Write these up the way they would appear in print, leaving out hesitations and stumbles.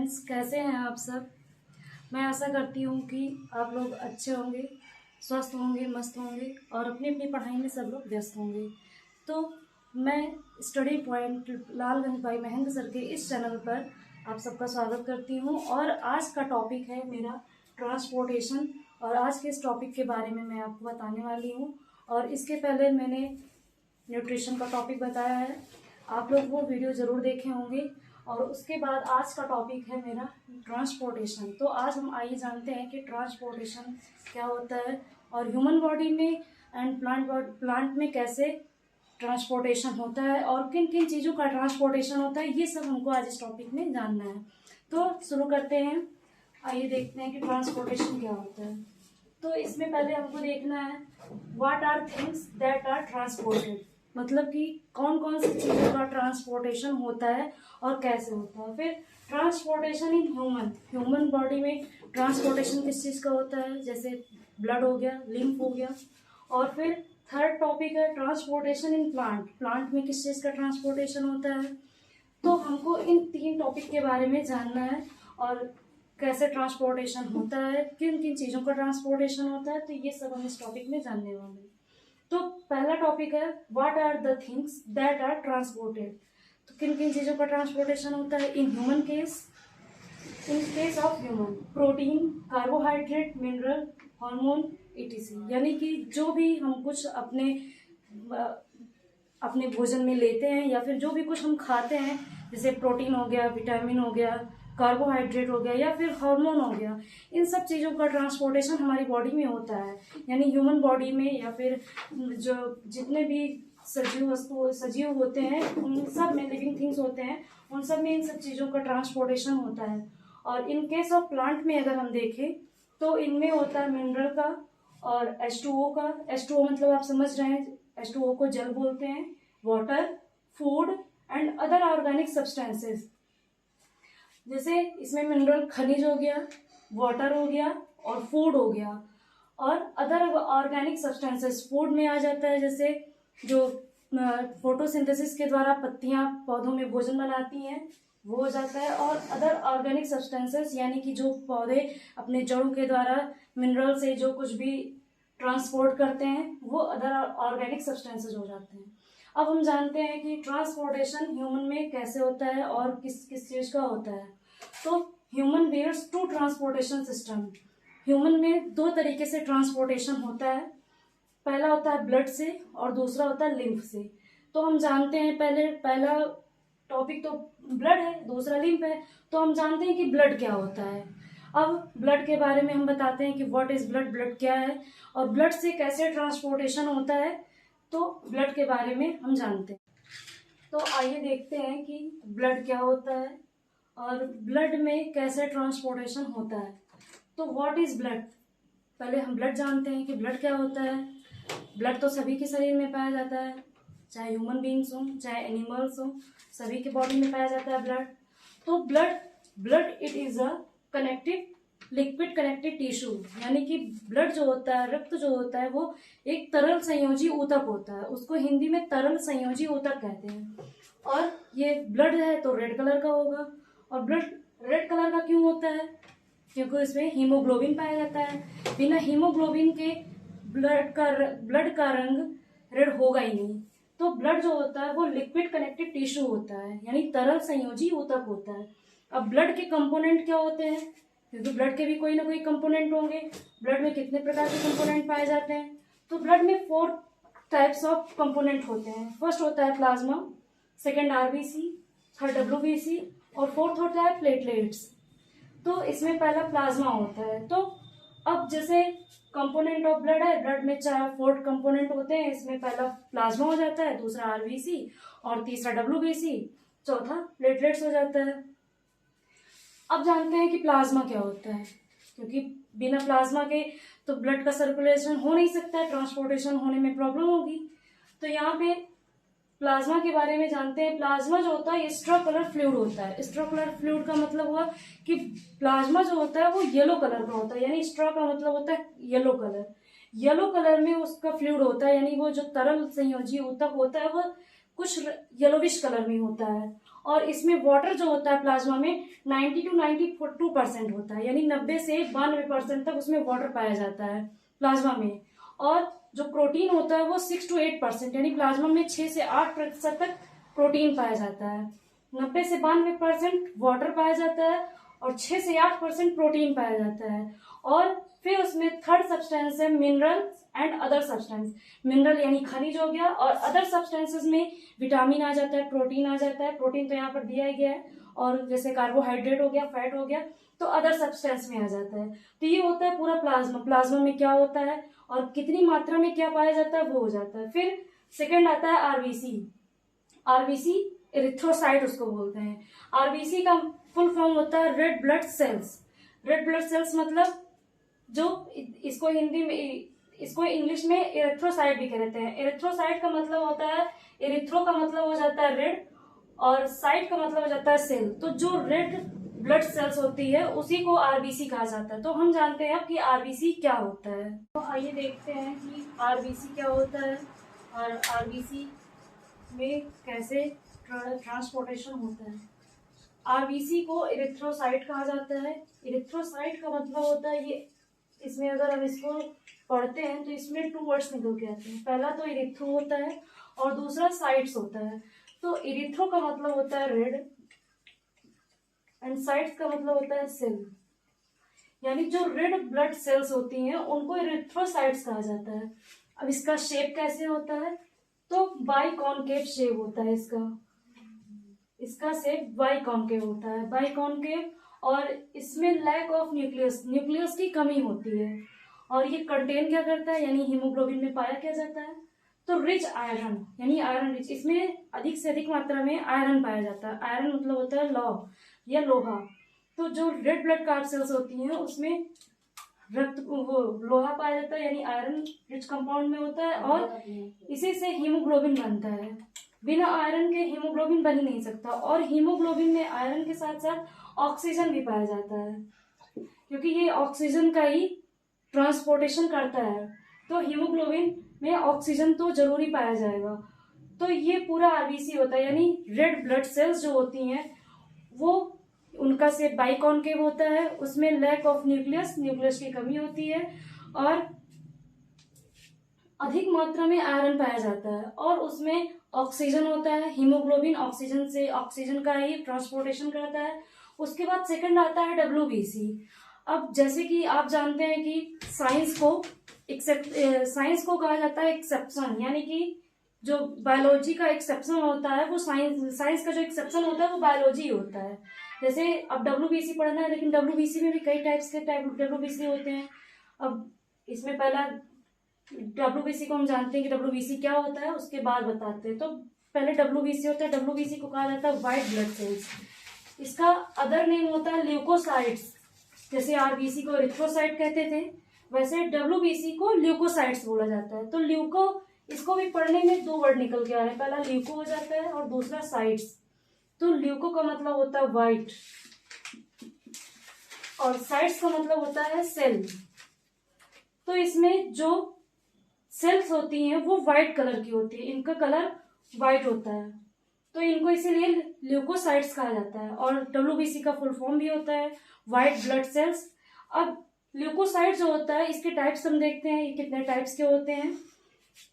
Friends, कैसे हैं आप सब। मैं आशा करती हूँ कि आप लोग अच्छे होंगे, स्वस्थ होंगे, मस्त होंगे और अपनी अपनी पढ़ाई में सब लोग व्यस्त होंगे। तो मैं स्टडी पॉइंट लालगंज भाई महेंद्र सर के इस चैनल पर आप सबका स्वागत करती हूँ। और आज का टॉपिक है मेरा ट्रांसपोर्टेशन। और आज के इस टॉपिक के बारे में मैं आपको बताने वाली हूँ। और इसके पहले मैंने न्यूट्रिशन का टॉपिक बताया है, आप लोग वो वीडियो ज़रूर देखे होंगे। और उसके बाद आज का टॉपिक है मेरा ट्रांसपोर्टेशन। तो आज हम आइए जानते हैं कि ट्रांसपोर्टेशन क्या होता है और ह्यूमन बॉडी में एंड प्लांट में कैसे ट्रांसपोर्टेशन होता है और किन किन चीज़ों का ट्रांसपोर्टेशन होता है, ये सब हमको आज इस टॉपिक में जानना है। तो शुरू करते हैं। आइए देखते हैं कि ट्रांसपोर्टेशन क्या होता है। तो इसमें पहले हमको देखना है what are things that are transported, मतलब कि कौन कौन सी चीज़ों का ट्रांसपोर्टेशन होता है और कैसे होता है। फिर ट्रांसपोर्टेशन इन ह्यूमन बॉडी में ट्रांसपोर्टेशन किस चीज़ का होता है, जैसे ब्लड हो गया, लिम्फ हो गया। और फिर थर्ड टॉपिक है ट्रांसपोर्टेशन इन प्लांट में किस चीज़ का ट्रांसपोर्टेशन होता है। तो हमको इन तीन टॉपिक के बारे में जानना है और कैसे ट्रांसपोर्टेशन होता है, किन किन चीज़ों का ट्रांसपोर्टेशन होता है। तो ये सब हम इस टॉपिक में जानने वाले हैं। तो पहला टॉपिक है what are the things that are transported. तो किन किन चीज़ों का ट्रांसपोर्टेशन होता है in human case. In case of human, protein, carbohydrate, mineral, hormone, ETC. यानी कि जो भी हम कुछ अपने भोजन में लेते हैं या फिर जो भी कुछ हम खाते हैं, जैसे प्रोटीन हो गया, विटामिन हो गया, कार्बोहाइड्रेट हो गया या फिर हार्मोन हो गया, इन सब चीज़ों का ट्रांसपोर्टेशन हमारी बॉडी में होता है। यानी ह्यूमन बॉडी में या फिर जो जितने भी सजीव होते हैं, उन सब में लिविंग थिंग्स होते हैं, उन सब में इन सब चीज़ों का ट्रांसपोर्टेशन होता है। और इन केस ऑफ प्लांट में अगर हम देखें तो इनमें होता है मिनरल का और H2O का। H2O मतलब आप समझ रहे हैं, H2O को जल बोलते हैं, water, food and other organic substances. जैसे इसमें मिनरल खनिज हो गया, वाटर हो गया और फूड हो गया। और अदर ऑर्गेनिक सब्सटेंसेस फूड में आ जाता है, जैसे जो फोटोसिंथेसिस के द्वारा पत्तियां पौधों में भोजन बनाती हैं, वो हो जाता है। और अदर ऑर्गेनिक सब्सटेंसेस यानी कि जो पौधे अपने जड़ों के द्वारा मिनरल से जो कुछ भी ट्रांसपोर्ट करते हैं, वो अदर ऑर्गेनिक सब्सटेंसेस हो जाते हैं। अब हम जानते हैं कि ट्रांसपोर्टेशन ह्यूमन में कैसे होता है और किस किस चीज़ का होता है। तो human bears two transportation system. Human में दो तरीके से ट्रांसपोर्टेशन होता है, पहला होता है ब्लड से और दूसरा होता है लिम्फ से। तो हम जानते हैं पहला टॉपिक तो ब्लड है, दूसरा लिम्फ है। तो हम जानते हैं कि ब्लड क्या होता है। अब ब्लड के बारे में हम बताते हैं कि व्हाट इज ब्लड, ब्लड क्या है और ब्लड से कैसे ट्रांसपोर्टेशन होता है। तो ब्लड के बारे में हम जानते हैं। तो आइए देखते हैं कि ब्लड क्या होता है और ब्लड में कैसे ट्रांसपोर्टेशन होता है। तो व्हाट इज ब्लड, पहले हम ब्लड जानते हैं कि ब्लड क्या होता है। ब्लड तो सभी के शरीर में पाया जाता है, चाहे ह्यूमन बींग्स हों चाहे एनिमल्स हों, सभी के बॉडी में पाया जाता है ब्लड। तो blood it is a connective liquid connective tissue. यानी कि ब्लड जो होता है, रक्त जो होता है, वो एक तरल संयोजी ऊतक होता है। उसको हिंदी में तरल संयोजी ऊतक कहते हैं। और ये ब्लड है तो रेड कलर का होगा। और ब्लड रेड कलर का क्यों होता है, क्योंकि इसमें हीमोग्लोबिन पाया जाता है। बिना हीमोग्लोबिन के ब्लड का रंग रेड होगा ही नहीं। तो ब्लड जो होता है वो लिक्विड कनेक्टिव टिश्यू होता है, यानी तरल संयोजी ऊतक होता है। अब ब्लड के कंपोनेंट क्या होते हैं, क्योंकि ब्लड के भी कोई ना कोई कंपोनेंट होंगे। ब्लड में कितने प्रकार के कंपोनेंट पाए जाते हैं, तो ब्लड में 4 टाइप्स ऑफ कंपोनेंट होते हैं। फर्स्ट होता है plasma, second RBC, third WBC और फोर्थ होता है प्लेटलेट्स। तो इसमें पहला प्लाज्मा होता है। तो अब जैसे कंपोनेंट ऑफ ब्लड है, ब्लड में 4 कंपोनेंट होते हैं, इसमें पहला प्लाज्मा हो जाता है, दूसरा आरबीसी और तीसरा डब्ल्यूबीसी, चौथा प्लेटलेट्स हो जाता है। अब जानते हैं कि प्लाज्मा क्या होता है, क्योंकि बिना प्लाज्मा के तो ब्लड का सर्कुलेशन हो नहीं सकता है, ट्रांसपोर्टेशन होने में प्रॉब्लम होगी। तो यहाँ पे प्लाज्मा के बारे में जानते हैं। प्लाज्मा जो होता है स्ट्रा कलर फ्लूइड होता है। स्ट्रा कलर फ्लूइड का मतलब हुआ कि प्लाज्मा जो होता है वो येलो कलर का होता है, यानी स्ट्रा का मतलब होता है येलो कलर। येलो कलर में उसका फ्लूइड होता है, यानी वो जो तरल संयोजी ऊतक होता है वो कुछ येलोविश कलर में होता है। और इसमें वाटर जो होता है प्लाज्मा में 90 to 92% होता है, यानी 90 से 92% तक उसमें वाटर पाया जाता है प्लाज्मा में। और जो प्रोटीन होता है वो 6 to 8%, यानी प्लाज्मा में 6 से 8% तक प्रोटीन पाया जाता है। 90 से 92% वाटर पाया जाता है और 6 से 8% प्रोटीन पाया जाता है। और फिर उसमें थर्ड सब्सटेंस है mineral and other substance. Mineral यानी खनिज हो गया, और अदर सब्सटेंसेस में विटामिन आ जाता है, प्रोटीन आ जाता है। प्रोटीन तो यहाँ पर दिया ही गया है, और जैसे कार्बोहाइड्रेट हो गया, फैट हो गया, तो अदर सब्सटेंस में आ जाता है। तो ये होता है पूरा प्लाज्मा। प्लाज्मा में क्या होता है और कितनी मात्रा में क्या पाया जाता है वो हो जाता है। फिर सेकेंड आता है आरबीसी। आरबीसी एरिथ्रोसाइट उसको बोलते हैं। आरबीसी का फुल फॉर्म होता है red blood cells. Red blood cells मतलब जो इसको हिंदी में, इसको इंग्लिश में एरिथ्रोसाइट भी कहते हैं। एरिथ्रोसाइट का मतलब होता है, एरिथ्रो का मतलब हो जाता है रेड, और साइट का मतलब हो जाता है सेल। तो जो रेड ब्लड सेल्स होती है उसी को आरबीसी कहा जाता है। तो हम जानते हैं अब कि आरबीसी क्या होता है। तो आइए देखते हैं कि आरबीसी क्या होता है और आरबीसी में कैसे ट्रांसपोर्टेशन होता है। आरबीसी को एरिथ्रोसाइट कहा जाता है। एरिथ्रोसाइट का मतलब होता है, ये इसमें अगर हम इसको पढ़ते हैं तो इसमें 2 वर्ड्स निकल के आते हैं। पहला तो एरिथ्रो होता है और दूसरा साइट्स होता है। तो एरिथ्रो का मतलब होता है रेड एंड साइट्स का मतलब होता है सेल, यानी जो रेड ब्लड सेल्स होती हैं उनको एरिथ्रोसाइट्स कहा जाता है। अब इसका शेप कैसे होता है, तो बाइकॉन्केव शेप होता है इसका शेप बाइकॉन्केव होता है, बाइकॉन्केव। और इसमें लैक ऑफ न्यूक्लियस की कमी होती है। और ये कंटेन क्या करता है, यानी हीमोग्लोबिन में पाया क्या जाता है, तो रिच आयरन, यानी आयरन रिच, इसमें अधिक से अधिक मात्रा में आयरन पाया जाता है। आयरन मतलब होता है लौह या लोहा। तो जो रेड ब्लड कार्ड सेल्स होती हैं उसमें वो लोहा पाया जाता है, यानी आयरन रिच कंपाउंड में होता है, और इसी से हीमोग्लोबिन बनता है। बिना आयरन के हीमोग्लोबिन बन ही नहीं सकता। और हीमोग्लोबिन में आयरन के साथ साथ ऑक्सीजन भी पाया जाता है, क्योंकि ये ऑक्सीजन का ही ट्रांसपोर्टेशन करता है। तो हीमोग्लोबिन में ऑक्सीजन तो जरूरी पाया जाएगा। तो ये पूरा आरबीसी होता है, यानी रेड ब्लड सेल्स जो होती हैं वो, उनका शेप बाइकॉन्केव होता है, उसमें लैक ऑफ न्यूक्लियस की कमी होती है, और अधिक मात्रा में आयरन पाया जाता है, और उसमें ऑक्सीजन होता है। हीमोग्लोबिन ऑक्सीजन का ही ट्रांसपोर्टेशन करता है। उसके बाद सेकंड आता है डब्ल्यूबीसी। अब जैसे कि आप जानते हैं कि साइंस को कहा जाता है एक्सेप्शन, यानी कि जो बायोलॉजी का एक्सेप्शन होता है वो साइंस का जो एक्सेप्शन होता है वो बायोलॉजी होता है। जैसे अब डब्ल्यूबीसी पढ़ना है, लेकिन डब्ल्यूबीसी में भी कई टाइप्स के डब्ल्यूबीसी होते हैं। अब इसमें पहला डब्ल्यूबीसी को हम जानते हैं कि डब्ल्यूबीसी क्या होता है, उसके बाद बताते हैं। तो पहले डब्ल्यूबीसी होता है, डब्ल्यूबीसी को कहा जाता है व्हाइट ब्लड सेल्स। इसका अदर नेम होता है ल्यूकोसाइट्स। जैसे आरबीसी को एरिथ्रोसाइट कहते थे, वैसे डब्ल्यूबीसी को ल्यूकोसाइट्स बोला जाता है। तो ल्यूको, इसको भी पढ़ने में 2 वर्ड निकल के आ रहे हैं, पहला ल्यूको हो जाता है और दूसरा साइट्स। तो ल्यूको का मतलब होता है व्हाइट और साइट्स का मतलब होता है सेल। तो इसमें जो सेल्स होती हैं वो व्हाइट कलर की होती है, इनका कलर व्हाइट होता है, तो इनको इसीलिए ल्यूकोसाइट्स कहा जाता है। और डब्ल्यूबीसी का फुल फॉर्म भी होता है व्हाइट ब्लड सेल्स। अब ल्यूकोसाइट जो होता है इसके टाइप्स हम देखते हैं, ये कितने टाइप्स के होते हैं।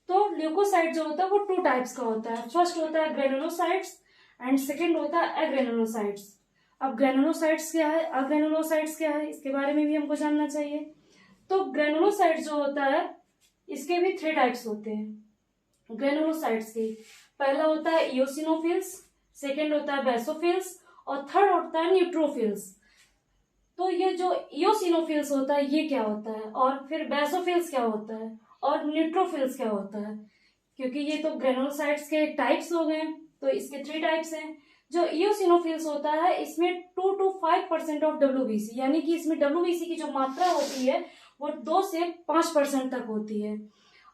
तो ल्यूकोसाइट जो होता है वो 2 टाइप्स का होता है। फर्स्ट होता है ग्रेनुलोसाइट्स एंड सेकेंड होता है एग्रेनुलोसाइट्स। अब ग्रेनुलोसाइट्स क्या है, अग्रेनुलोसाइट्स क्या है, इसके बारे में भी हमको जानना चाहिए। तो ग्रेनुलोसाइट जो होता है इसके भी 3 टाइप्स होते हैं ग्रेनुलोसाइट्स के। पहला होता है इओसिनोफिल्स, सेकेंड होता है बेसोफिल्स, और थर्ड होता है न्यूट्रोफिल्स। तो ये जो इओसिनोफिल्स होता है ये क्या होता है, और फिर बेसोफिल्स क्या होता है, और न्यूट्रोफिल्स क्या होता है, क्योंकि ये तो ग्रेनुलोसाइट्स के टाइप्स हो गए। तो इसके 3 टाइप्स हैं। जो इओसिनोफिल्स होता है इसमें 2 to 5% ऑफ डब्ल्यूबीसी, यानी कि इसमें डब्ल्यूबीसी की जो मात्रा होती है वो 2 से 5% तक होती है।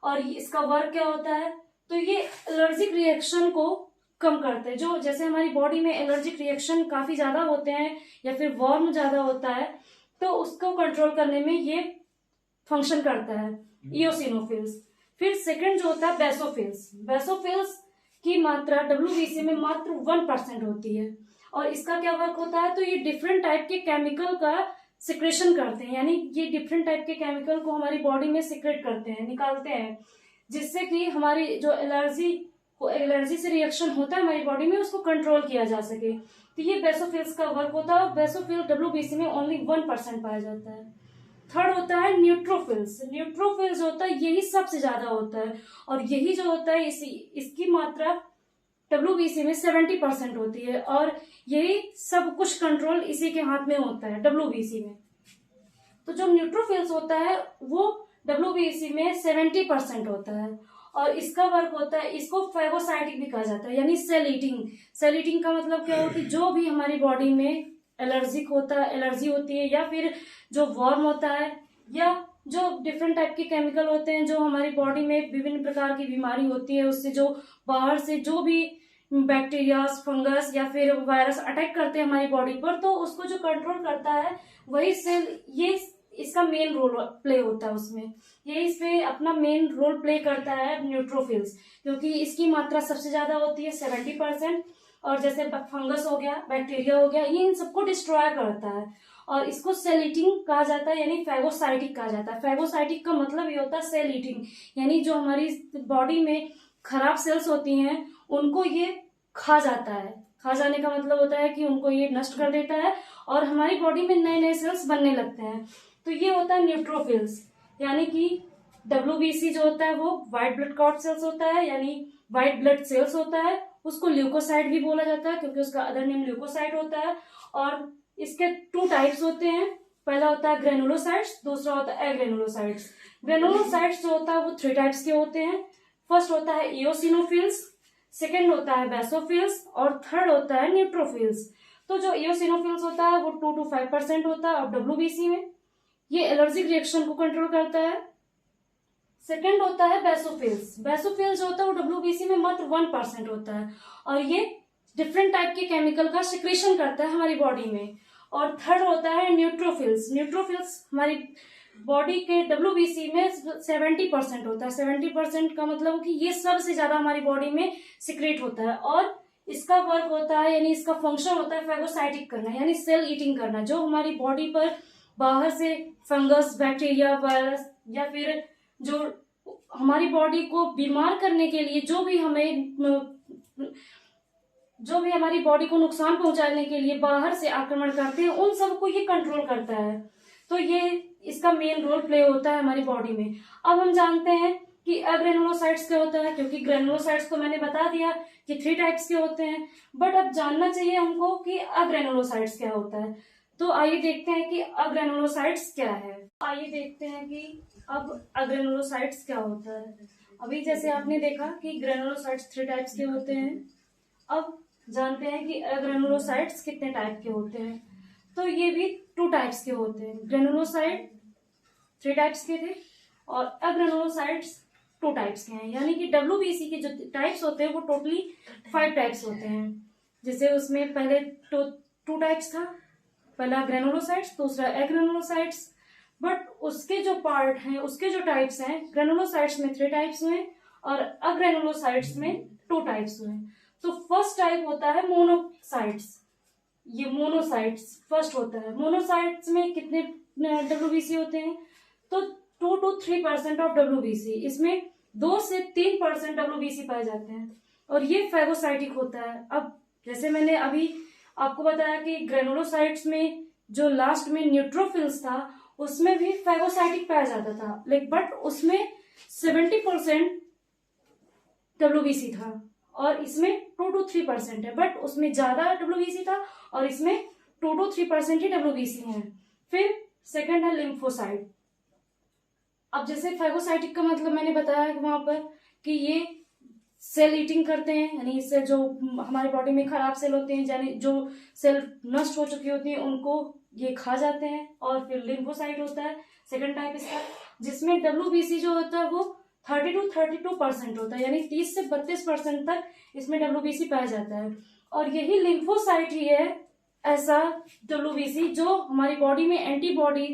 और इसका वर्क क्या होता है, तो ये एलर्जिक रिएक्शन को कम करते हैं। जो जैसे हमारी बॉडी में एलर्जिक रिएक्शन काफी ज्यादा होते हैं या फिर वार्म ज्यादा होता है, तो उसको कंट्रोल करने में ये फंक्शन करता है इओसिनोफिल्स। फिर सेकंड जो होता है बेसोफिल्स। बेसोफिल्स की मात्रा WBC में मात्र 1% होती है। और इसका क्या वर्क होता है, तो ये डिफरेंट टाइप के केमिकल का सिक्रेशन करते हैं, यानी ये डिफरेंट टाइप के केमिकल को हमारी बॉडी में सिक्रेट करते हैं, निकालते हैं, जिससे कि हमारी जो एलर्जी से रिएक्शन होता है हमारी बॉडी में उसको कंट्रोल किया जा सके। तो ये बेसोफिल्स का वर्क होता है। बेसोफिल WBC में ओनली 1% पाया जाता है। थर्ड होता है न्यूट्रोफिल्स। न्यूट्रोफिल्स होता है यही सबसे ज्यादा होता है, और यही जो होता है इसकी मात्रा WBC में 70% होती है, और यही सब कुछ कंट्रोल इसी के हाथ में होता है WBC में। तो जो न्यूट्रोफिल्स होता है वो WBC में 70% होता है, और इसका वर्क होता है, इसको फैगोसाइटिक भी कहा जाता है, यानी सेल ईटिंग। सेल ईटिंग का मतलब क्या होता है, जो भी हमारी बॉडी में एलर्जी होती है, या फिर जो वर्म होता है, या जो डिफरेंट टाइप के केमिकल होते हैं जो हमारी बॉडी में विभिन्न प्रकार की बीमारी होती है, उससे जो बाहर से जो भी बैक्टीरिया, फंगस या फिर वायरस अटैक करते हैं हमारी बॉडी पर, तो उसको जो कंट्रोल करता है वही सेल, ये इसका मेन रोल प्ले होता है उसमें। ये इस पे अपना मेन रोल प्ले करता है न्यूट्रोफिल्स, क्योंकि इसकी मात्रा सबसे ज्यादा होती है 70%। और जैसे फंगस हो गया, बैक्टीरिया हो गया, ये इन सबको डिस्ट्रॉय करता है, और इसको सेल ईटिंग कहा जाता है, यानी फैगोसाइटिक कहा जाता है। फैगोसाइटिक का मतलब ये होता है सेल ईटिंग, यानी जो हमारी बॉडी में खराब सेल्स होती हैं उनको ये खा जाता है। खा जाने का मतलब होता है कि उनको ये नष्ट कर देता है, और हमारी बॉडी में नए नए सेल्स बनने लगते हैं। तो ये होता है न्यूट्रोफिल्स, यानी कि WBC जो होता है वो व्हाइट ब्लड क्लॉट सेल्स होता है, यानी व्हाइट ब्लड सेल्स होता है। उसको ल्यूकोसाइट भी बोला जाता है, क्योंकि उसका अदर नेम ल्यूकोसाइट होता है। और इसके 2 टाइप्स होते हैं, पहला होता है ग्रेनुलोसाइट्स, दूसरा होता है एग्रेनुलोसाइट्स। ग्रेनुलोसाइट्स जो होता है वो 3 टाइप्स के होते हैं। फर्स्ट होता है इओसिनोफिल्स, सेकेंड होता है बेसोफिल्स, और थर्ड होता है न्यूट्रोफिल्स। तो जो इओसिनोफिल्स होता है वो 2 to 5% होता है, और WBC में ये एलर्जिक रिएक्शन को कंट्रोल करता है। सेकेंड होता है बेसोफिल्स। बेसोफिल्स जो होता है वो WBC में मात्र 1% होता है, और ये डिफरेंट टाइप के केमिकल का सिक्रेशन करता है हमारी बॉडी में। और थर्ड होता है न्यूट्रोफिल्स। न्यूट्रोफिल्स हमारी बॉडी के WBC में 70% होता है। 70% का मतलब कि ये सबसे ज्यादा हमारी बॉडी में सिक्रेट होता है, और इसका वर्क होता है, यानी इसका फंक्शन होता है फैगोसाइटिक करना, यानी सेल ईटिंग करना। जो हमारी बॉडी पर बाहर से फंगस, बैक्टीरिया, वायरस, या फिर जो हमारी बॉडी को बीमार करने के लिए जो भी हमारी बॉडी को नुकसान पहुंचाने के लिए बाहर से आक्रमण करते हैं, उन सबको ये कंट्रोल करता है। तो ये इसका मेन रोल प्ले होता है हमारी बॉडी में। अब हम जानते हैं कि अग्रेनुलोसाइट्स क्या होता है, क्योंकि ग्रेनुलोसाइट्स तो मैंने बता दिया कि 3 टाइप्स के होते हैं, बट अब जानना चाहिए हमको कि अग्रेनुलोसाइट्स क्या होता है। तो आइए देखते हैं कि अग्रेनुलोसाइट्स क्या है। आइए देखते हैं कि अब अग्रेनुलोसाइट्स क्या होता है। अभी जैसे आपने देखा कि ग्रेनुलोसाइट्स 3 टाइप्स के होते हैं, अब जानते हैं कि अग्रेनुलोसाइट्स कितने टाइप के होते हैं। तो ये भी 2 टाइप्स के होते हैं। ग्रेनुलोसाइट 3 टाइप्स के थे, और अग्रेनुलोसाइट्स 2 टाइप्स के हैं, यानी कि WBC के जो टाइप्स होते हैं वो टोटली 5 टाइप्स होते हैं। जैसे उसमें पहले 2 टाइप्स था, पहला ग्रेनुलोसाइट्स, दूसरा एग्रेनुलोसाइट्स। बट उसके जो पार्ट हैं, उसके जो टाइप्स हैं, ग्रेनुलोसाइट्स में 3 टाइप्स हुए, और अग्रेनुलोसाइट्स में 2 टाइप्स हुए। तो फर्स्ट टाइप होता है मोनोसाइट्स। ये मोनोसाइट्स फर्स्ट होता है। मोनोसाइट्स में कितने WBC होते हैं, तो 2 to 3% ऑफ WBC, इसमें 2 से 3% WBC पाए जाते हैं, और ये फैगोसाइटिक होता है। अब जैसे मैंने अभी आपको बताया कि ग्रेनुलोसाइट्स में जो लास्ट में न्यूट्रोफिल्स था उसमें भी फैगोसाइटिक पाया जाता था, लेकिन बट उसमें 70% WBC था, और इसमें 2 to 3% है, बट उसमें ज्यादा WBC था, और इसमें 2 to 3% ही WBC है। फिर सेकंड है लिम्फोसाइट। अब जैसे फैगोसाइटिक का मतलब मैंने बताया वहां पर कि ये सेल ईटिंग करते हैं, यानी इससे जो हमारी बॉडी में खराब सेल होते हैं, यानी जो सेल नष्ट हो चुकी होती है उनको ये खा जाते हैं। और फिर लिम्फोसाइट होता है सेकंड टाइप इसका, जिसमें WBC जो होता है वो 30 to 32% होता है, यानी 30 से 32% तक इसमें WBC पाया जाता है। और यही लिम्फोसाइट ही है ऐसा WBC जो हमारी बॉडी में एंटीबॉडी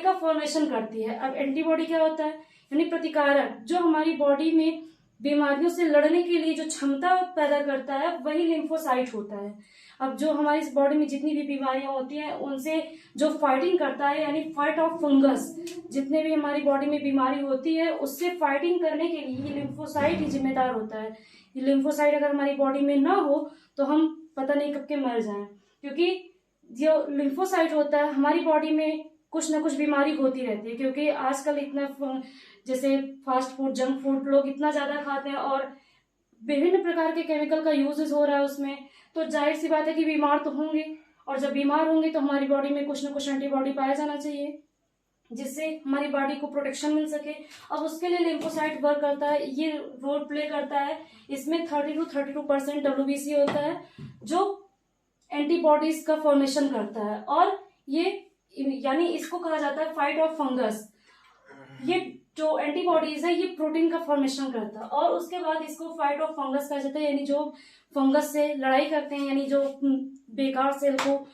का फॉर्मेशन करती है। अब एंटीबॉडी क्या होता है, यानी प्रतिकारक, जो हमारी बॉडी में बीमारियों से लड़ने के लिए जो क्षमता पैदा करता है वही लिम्फोसाइट होता है। अब जो हमारी इस बॉडी में जितनी भी बीमारियां होती हैं उनसे जो फाइटिंग करता है, यानी फाइट ऑफ फंगस, जितने भी हमारी बॉडी में बीमारी होती है उससे फाइटिंग करने के लिए ये लिम्फोसाइट ही जिम्मेदार होता है। ये लिम्फोसाइट अगर हमारी बॉडी में ना हो तो हम पता नहीं कब के मर जाएं, क्योंकि जो लिम्फोसाइट होता है हमारी बॉडी में कुछ ना कुछ बीमारी होती रहती है। क्योंकि आजकल इतना जैसे फास्ट फूड, जंक फूड लोग इतना ज्यादा खाते हैं और विभिन्न प्रकार के केमिकल का यूजेस हो रहा है उसमें, तो जाहिर सी बात है कि बीमार तो होंगे, और जब बीमार होंगे तो हमारी बॉडी में कुछ ना कुछ एंटीबॉडी पाया जाना चाहिए जिससे हमारी बॉडी को प्रोटेक्शन मिल सके। अब उसके लिए लिम्फोसाइट वर्क करता है, ये रोल प्ले करता है। इसमें 30 to 32% WBC होता है जो एंटीबॉडीज का फॉर्मेशन करता है, और ये यानी इसको कहा जाता है फाइट ऑफ फंगस। ये जो एंटीबॉडीज है ये प्रोटीन का फॉर्मेशन करता है, और उसके बाद इसको फाइट ऑफ फंगस कहा जाता है, यानी जो फंगस से लड़ाई करते हैं, यानी जो बेकार सेल को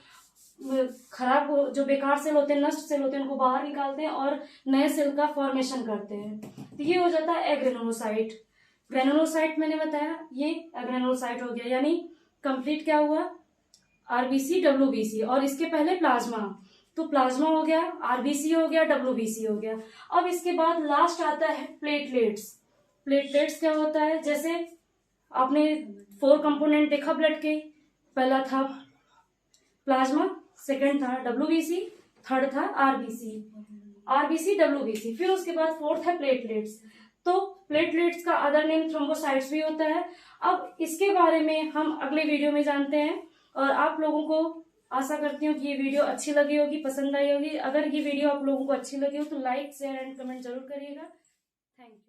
जो बेकार सेल होते हैं, नष्ट सेल होते हैं, उनको बाहर निकालते हैं और नए सेल का फॉर्मेशन करते हैं। तो ये हो जाता है एग्रेनुलोसाइट। ग्रेनुलोसाइट मैंने बताया, ये एग्रेनुलोसाइट हो गया, यानी कंप्लीट क्या हुआ, आरबीसी डब्ल्यूबीसी, और इसके पहले प्लाज्मा, तो प्लाज्मा हो गया, आरबीसी हो गया, डब्ल्यूबीसी हो गया। अब इसके बाद लास्ट आता है प्लेटलेट्स। प्लेटलेट्स क्या होता है, जैसे आपने 4 कंपोनेंट देखा ब्लड के, पहला था प्लाज्मा, सेकंड था डब्ल्यूबीसी, थर्ड था आरबीसी डब्ल्यूबीसी, फिर उसके बाद फोर्थ है प्लेटलेट्स। तो प्लेटलेट्स का अदर नेम थ्रोम्बोसाइट्स भी होता है। अब इसके बारे में हम अगले वीडियो में जानते हैं, और आप लोगों को आशा करती हूँ कि ये वीडियो अच्छी लगी होगी, पसंद आई होगी। अगर ये वीडियो आप लोगों को अच्छी लगी हो तो लाइक, शेयर एंड कमेंट जरूर करिएगा। Thank you.